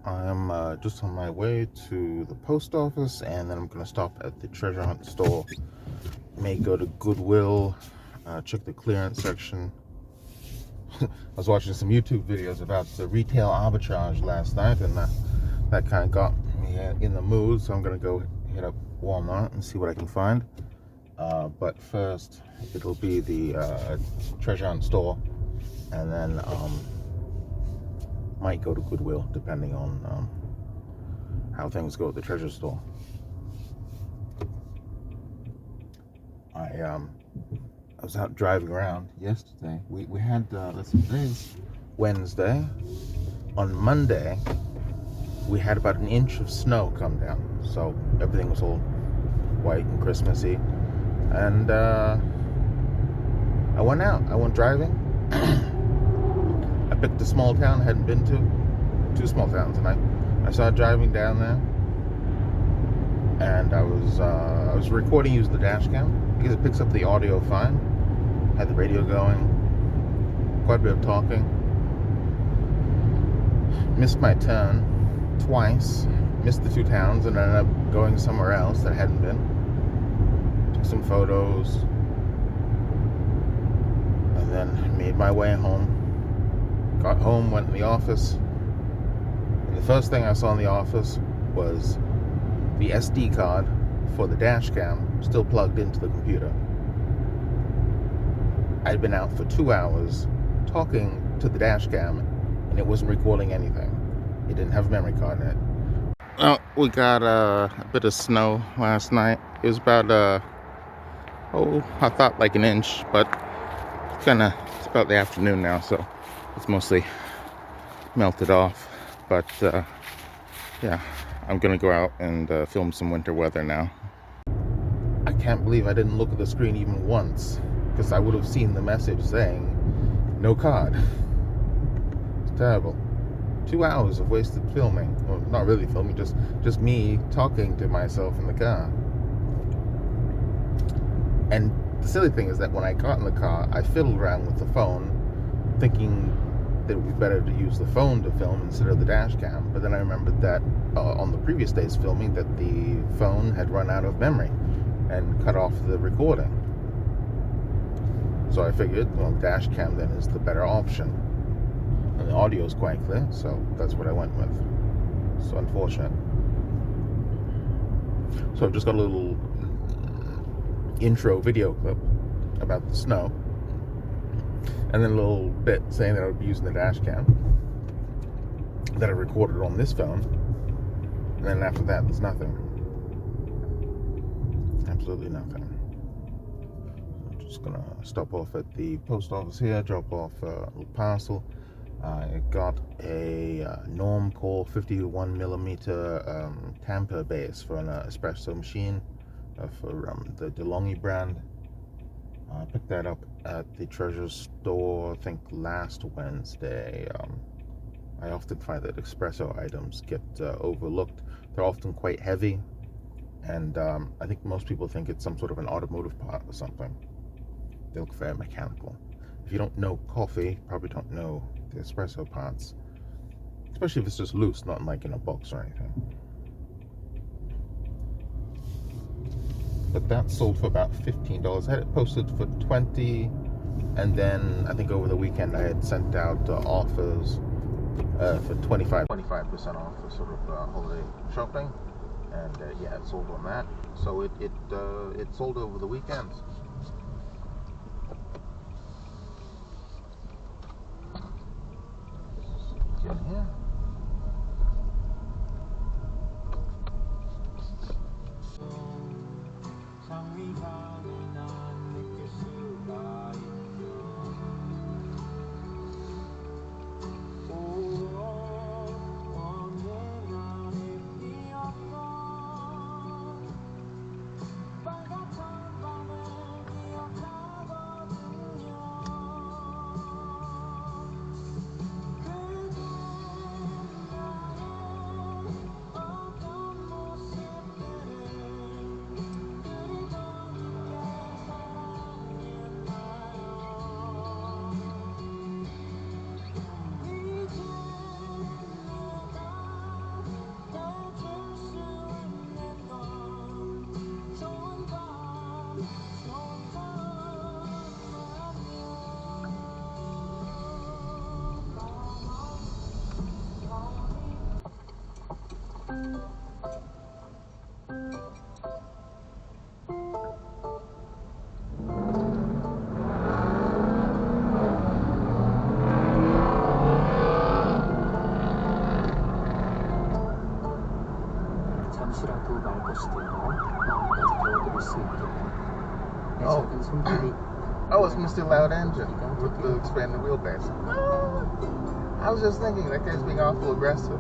I'm just on my way to the post office, and then I'm going to stop at the treasure hunt store. May go to Goodwill, check the clearance section. I was watching some YouTube videos about the retail arbitrage last night, and that kind of got me in the mood, so I'm going to go hit up Walmart and see what I can find. But first, it'll be the treasure hunt store, and then might go to Goodwill, depending on how things go at the treasure store. I was out driving around yesterday. We had, let's see, today's Wednesday. On Monday, we had about an inch of snow come down, so everything was all white and Christmassy. And I went out. I went driving. I picked a small town I hadn't been to. 2 small towns, and I started driving down there. And I was recording using the dash cam because it picks up the audio fine. Had the radio going. Quite a bit of talking. Missed my turn twice. Missed the 2 towns and ended up going somewhere else that I hadn't been. Took some photos. And then made my way home. Got home, went in the office. And the first thing I saw in the office was the SD card for the dash cam still plugged into the computer. I'd been out for 2 hours talking to the dash cam, and it wasn't recording anything. It didn't have a memory card in it. Well, we got a bit of snow last night. It was about I thought like an inch, but it's about the afternoon now, so it's mostly melted off. But yeah, I'm gonna go out and film some winter weather now. I can't believe I didn't look at the screen even once, because I would have seen the message saying no card. It's terrible. 2 hours of wasted filming. Well, not really filming, just me talking to myself in the car. And the silly thing is that when I got in the car, I fiddled around with the phone, thinking that it would be better to use the phone to film instead of the dash cam. But then I remembered that on the previous day's filming that the phone had run out of memory and cut off the recording. So I figured, well, dash cam then is the better option. And the audio is quite clear, so that's what I went with. So unfortunate. So I've just got a little intro video clip about the snow, and then a little bit saying that I would be using the dash cam that I recorded on this phone, and then after that there's nothing. Absolutely nothing. I'm just gonna stop off at the post office here, drop off a little parcel. I got a Normcore 51mm tamper base for an espresso machine for the DeLonghi brand. I picked that up at the treasure store, I think last Wednesday. I often find that espresso items get overlooked. They're often quite heavy, and I think most people think it's some sort of an automotive part or something. They look very mechanical. If you don't know coffee, you probably don't know the espresso parts, especially if it's just loose, not like in a box or anything. But that sold for about $15. I had it posted for $20, and then I think over the weekend I had sent out offers for 25% off for sort of holiday shopping, and yeah, it sold on that. So it sold over the weekend. Get in here. Oh, it's Mr. Loud Engine with the expanded wheelbase. I was just thinking that guy's being awful aggressive.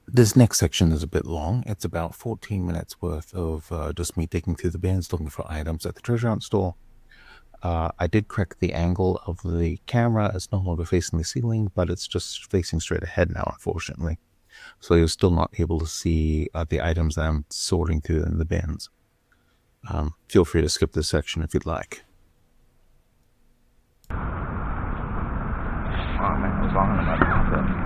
This next section is a bit long. It's about 14 minutes worth of just me digging through the bins, looking for items at the treasure hunt store. I did correct the angle of the camera. It's no longer facing the ceiling, but it's just facing straight ahead now, unfortunately. So you're still not able to see the items that I'm sorting through in the bins. Feel free to skip this section if you'd like. Oh man, I was long enough to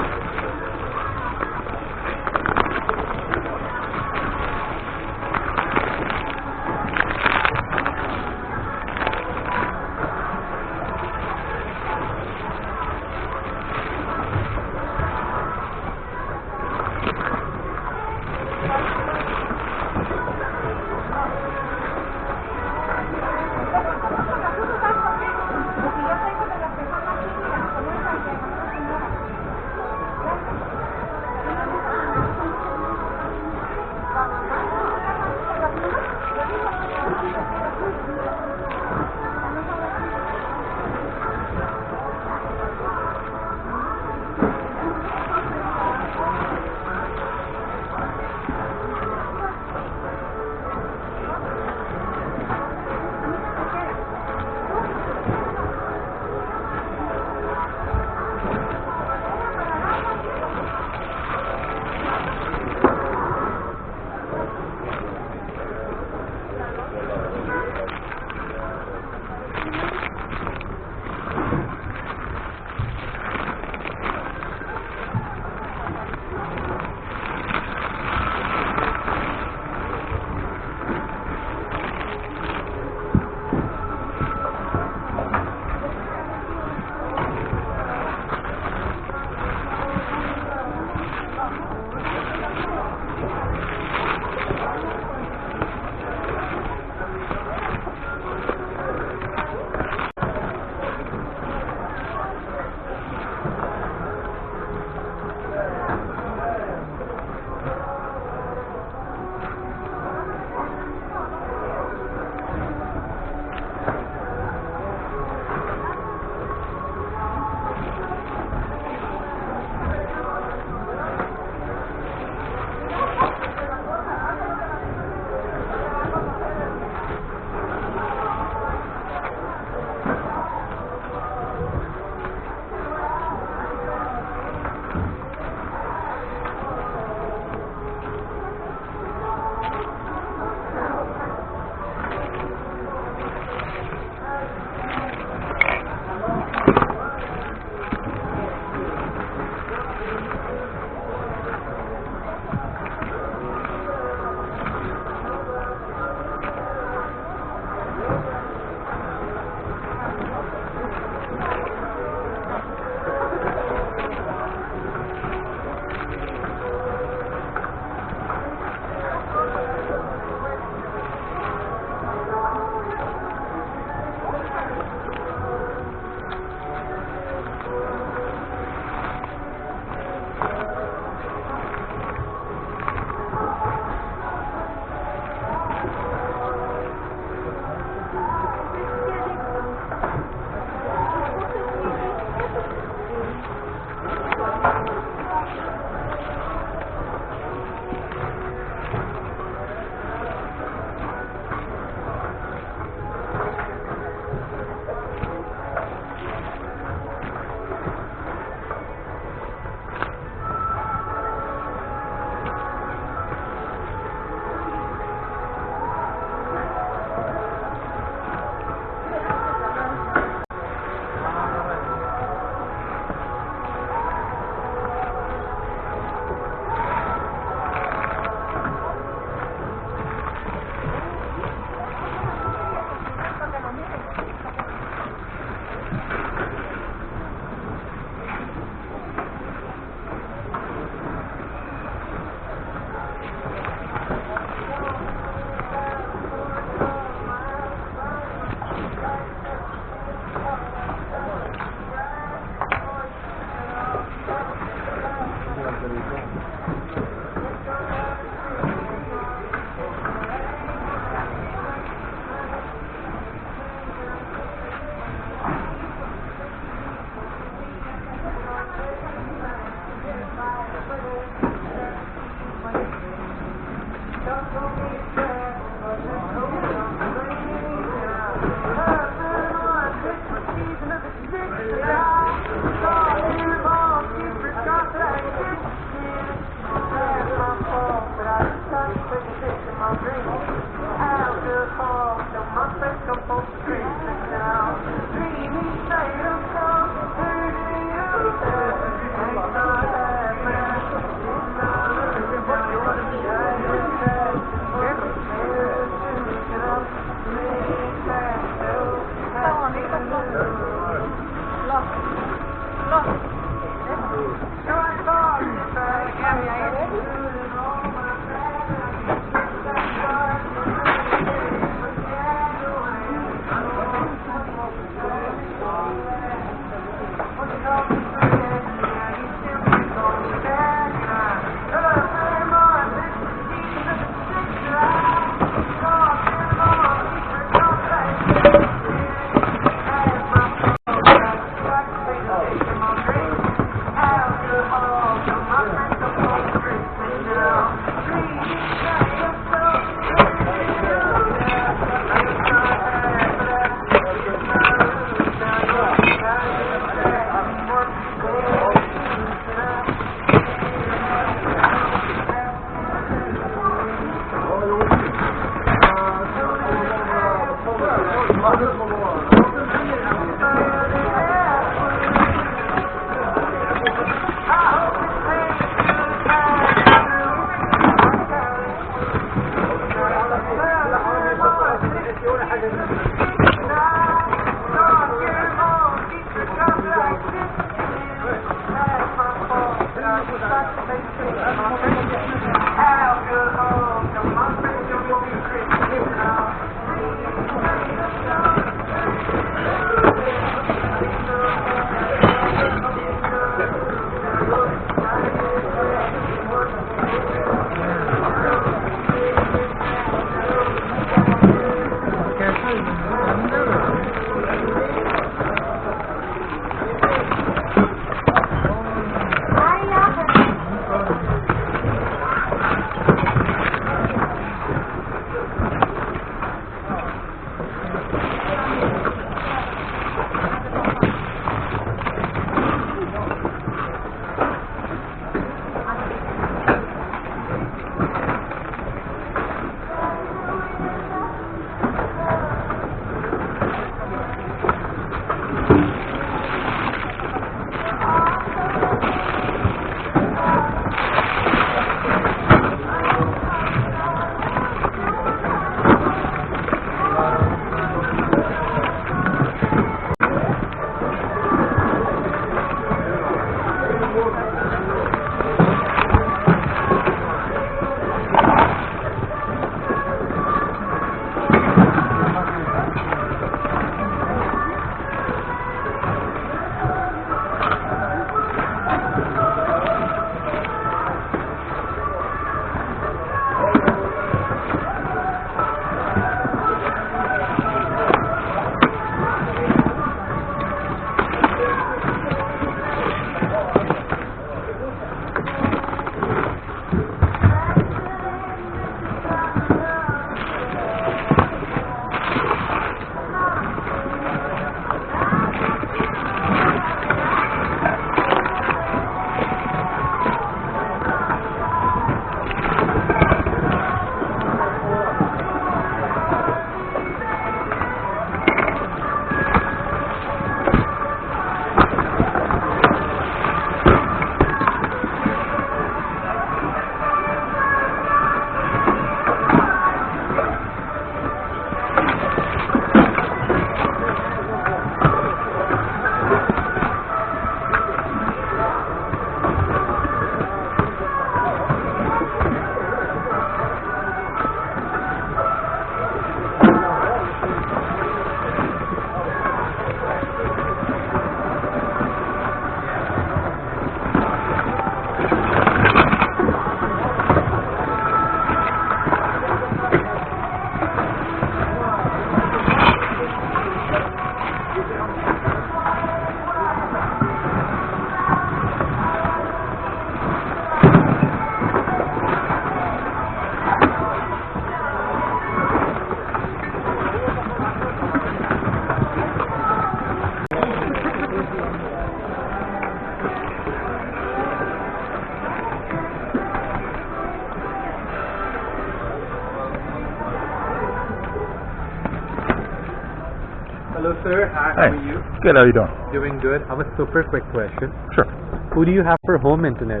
Hello sir, hi, Hey. how are you? Good, how you doing? Doing good. I have a super quick question. Sure. Who do you have for home internet?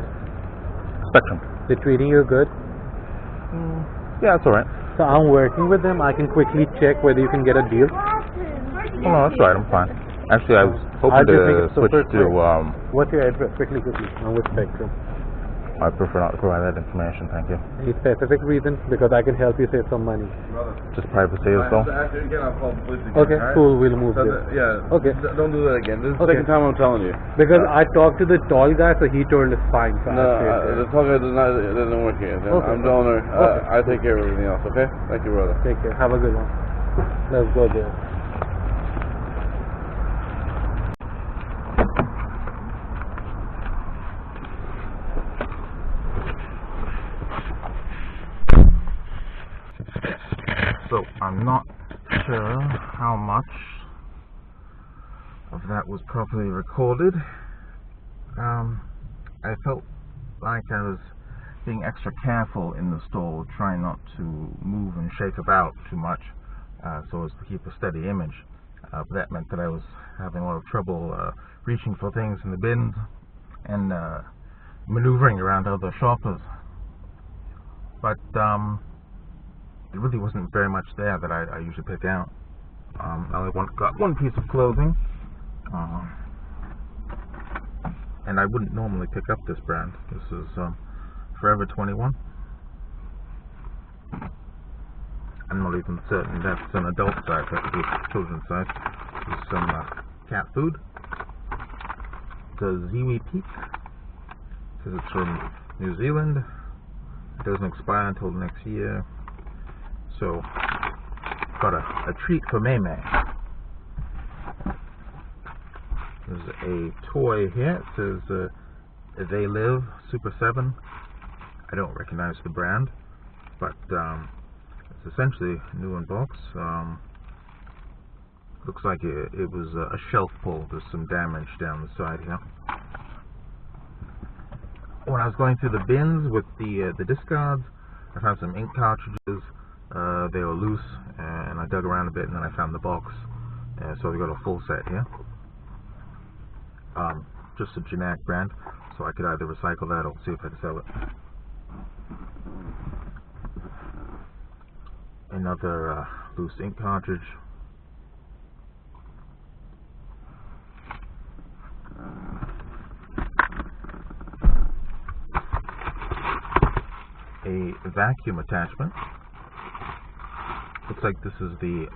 Spectrum. They're treating you good? Yeah, that's alright. So I'm working with them. I can quickly check whether you can get a deal. Oh, no, that's right, I'm fine. Actually, I was I'll hoping just make to it switch super to, quick. What's your address? Quickly. I'm with Spectrum. I prefer not to provide that information, thank you. Any specific reason? Because I can help you save some money. Just privacy as well. After again, I'll call the police again. Okay, alright? cool. We'll move So there. yeah. Okay. Don't do that again. This is the Okay. second time I'm telling you. Because I talked to the tall guy, so he told us fine. So No, I stayed the talk doesn't work here. Okay. I'm the owner. Okay. I take care of everything else. Okay? Thank you, brother. there. Take care. Have a good one. Let's go there. So, I'm not sure how much of that was properly recorded. I felt like I was being extra careful in the store, trying not to move and shake about too much, so as to keep a steady image. But that meant that I was having a lot of trouble reaching for things in the bins and maneuvering around other shoppers. But there really wasn't very much there that I usually pick out. I only got one piece of clothing, and I wouldn't normally pick up this brand. This is Forever 21. I'm not even certain that's an adult size, that could be a children's size. There's some cat food. The Ziwi Peak says it's from New Zealand. It doesn't expire until next year. So, got a treat for May May. There's a toy here. It says They Live Super 7. I don't recognize the brand, but it's essentially new in box. Looks like it was a shelf pull. There's some damage down the side here. When I was going through the bins with the discards, I found some ink cartridges. They were loose, and I dug around a bit, and then I found the box. So we got a full set here. Just a generic brand, so I could either recycle that or see if I could sell it. Another loose ink cartridge. A vacuum attachment. Looks like this is the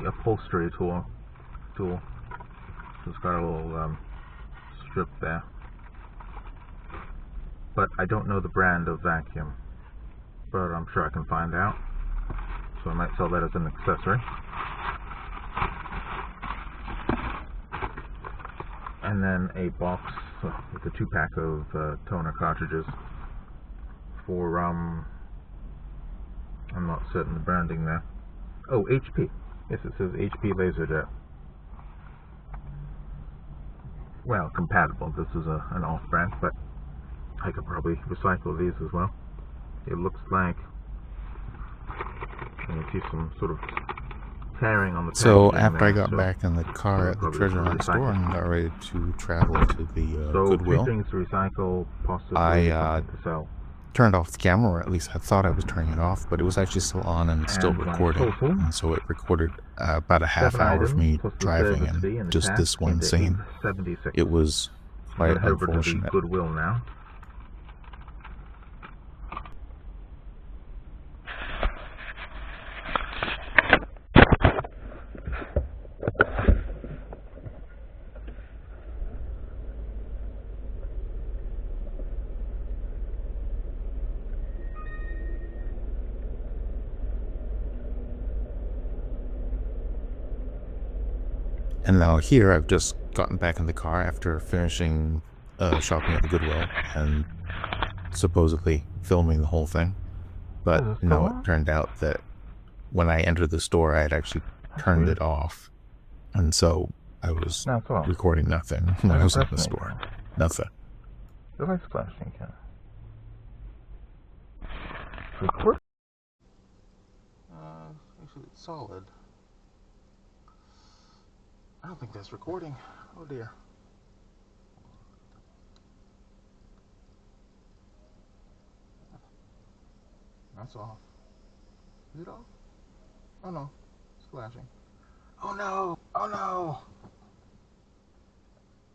upholstery tool. So it's got a little strip there. But I don't know the brand of vacuum, but I'm sure I can find out. So I might sell that as an accessory. And then a box with a 2-pack of toner cartridges for I'm not certain the branding there. Oh, HP. Yes, it says HP LaserJet. Well, compatible. This is an off-brand, but I could probably recycle these as well. It looks like you see some sort of tearing on the So packaging after I there, got so back in the car at the probably treasure hunt store and got ready to travel to the so Goodwill, 3 things to recycle, possibly I something to sell. turned off the camera, or at least I thought I was turning it off, but it was actually still on and still And my recording. total, And so it recorded about a half 7 hour of items, me plus the driving service fee and and the just tax this one came to scene. $8.76. It was I'm quite gonna head over to the unfortunate. Goodwill now. And now here I've just gotten back in the car after finishing shopping at the Goodwill and supposedly filming the whole thing. But no, it turned out that when I entered the store, I had actually turned it off. And so I was recording nothing when I was in the store. Nothing. The light's flashing, Ken. Record? Actually, it's solid. I don't think that's recording. Oh dear. That's off. Is it off? Oh no. It's flashing. Oh no! Oh no!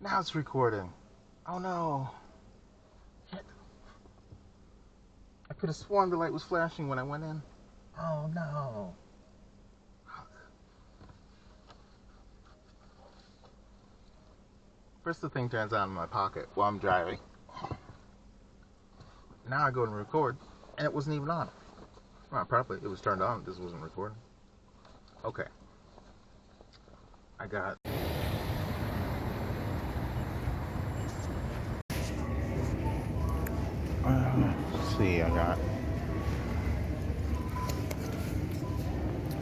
Now it's recording. Oh no. Shit. I could have sworn the light was flashing when I went in. Oh no. First the thing turns on in my pocket while I'm driving. Now I go and record, and it wasn't even on. Well, probably it was turned on, this wasn't recording. Okay. I got... let's see, I got...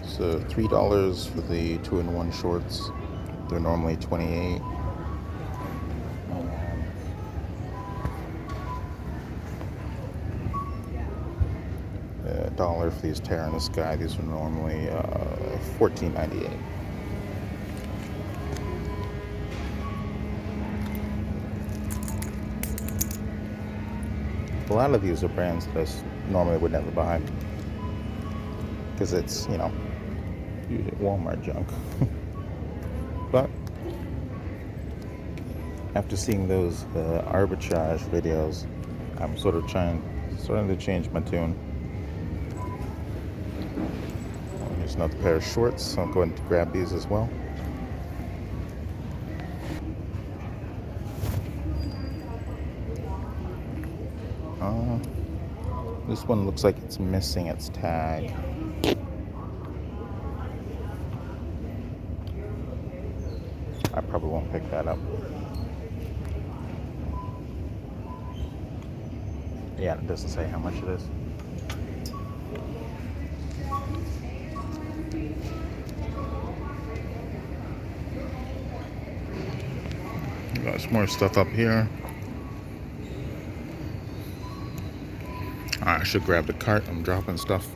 So $3 for the 2-in-1 shorts. They're normally $28. $1 for these Tear in the Sky. These are normally $14.98. A lot of these are brands that I normally would never buy because it's, you know, usually Walmart junk. But after seeing those arbitrage videos, I'm starting to change my tune. Here's another pair of shorts, so I'm going to grab these as well. This one looks like it's missing its tag. I probably won't pick that up. Yeah, it doesn't say how much it is. Got some more stuff up here. Alright, I should grab the cart. I'm dropping stuff.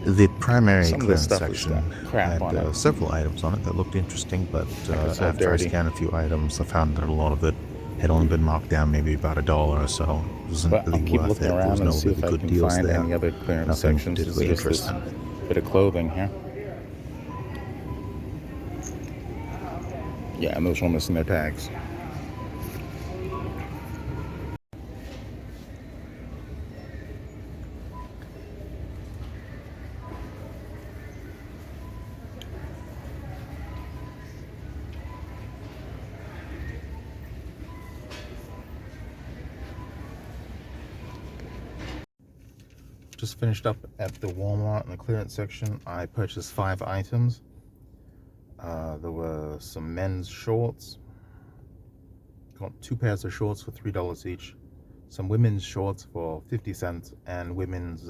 The primary clearance section had several items on it that looked interesting, but after I scanned a few items, I found that a lot of it had only been marked down maybe about $1 or so. It wasn't really worth it. There was no really good deals there. Any other clearance Nothing sections. particularly There's this interesting. bit of clothing here. Yeah, and those were missing their tags. Just finished up at the Walmart in the clearance section. I purchased 5 items. There were some men's shorts. Got 2 pairs of shorts for $3 each. Some women's shorts for 50 cents and women's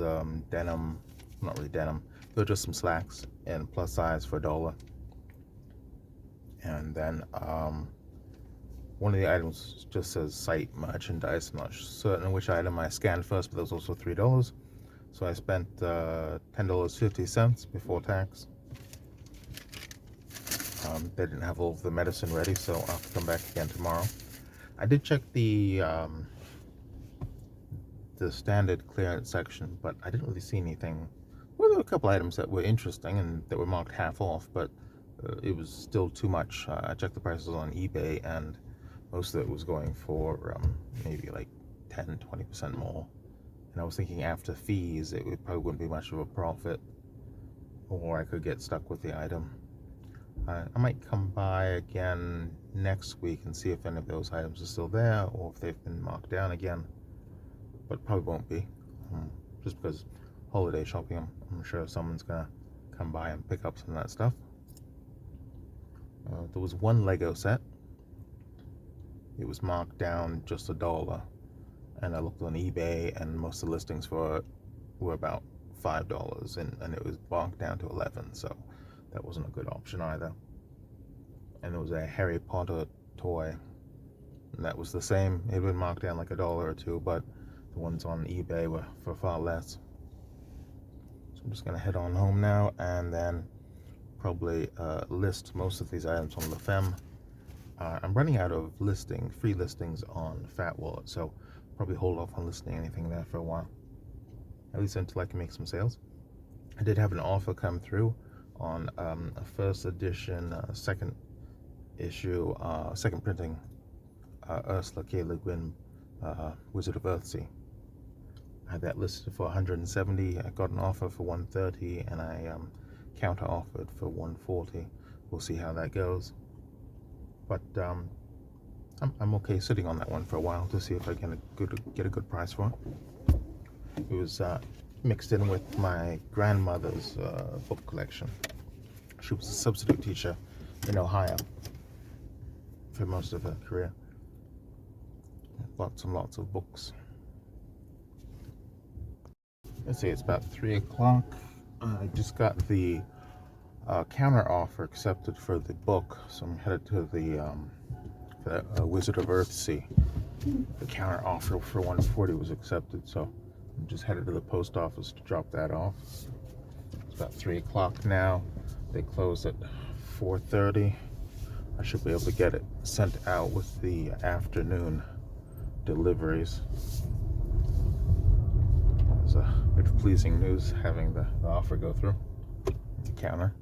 denim, not really denim, they're just some slacks and plus size for $1. And then one of the items just says site merchandise. I'm not certain which item I scanned first, but there was also $3. So I spent $10.50 before tax. They didn't have all of the medicine ready, so I'll have to come back again tomorrow. I did check the standard clearance section, but I didn't really see anything. Well, there were a couple items that were interesting and that were marked half off, but it was still too much. I checked the prices on eBay, and most of it was going for maybe like 10-20% more. And I was thinking after fees, it probably wouldn't be much of a profit, or I could get stuck with the item. I might come by again next week and see if any of those items are still there, or if they've been marked down again. But probably won't be, just because holiday shopping. I'm sure someone's gonna come by and pick up some of that stuff. There was one Lego set. It was marked down just $1. And I looked on eBay, and most of the listings for it were about $5, and it was marked down to 11, so that wasn't a good option either. And there was a Harry Potter toy, and that was the same. It had been marked down like $1 or $2, but the ones on eBay were for far less. So I'm just gonna head on home now, and then probably list most of these items on LaFemme. I'm running out of free listings on Fat Wallet, so probably hold off on listing anything there for a while, at least until I can make some sales. I did have an offer come through on a first edition, second issue, second printing Ursula K. Le Guin, Wizard of Earthsea. I had that listed for $170. I got an offer for $130, and I counter offered for $140. We'll see how that goes. But I'm okay sitting on that one for a while to see if I can get a good price for it. It was mixed in with my grandmother's book collection. She was a substitute teacher in Ohio for most of her career. Lots and lots of books. Let's see, it's about 3 o'clock. I just got the counter offer accepted for the book, so I'm headed to the Wizard of Earthsea. The counter offer for $140 was accepted, so I'm just headed to the post office to drop that off. It's about 3 o'clock now. They close at 4:30. I should be able to get it sent out with the afternoon deliveries. It's a bit of pleasing news having the offer go through. The counter.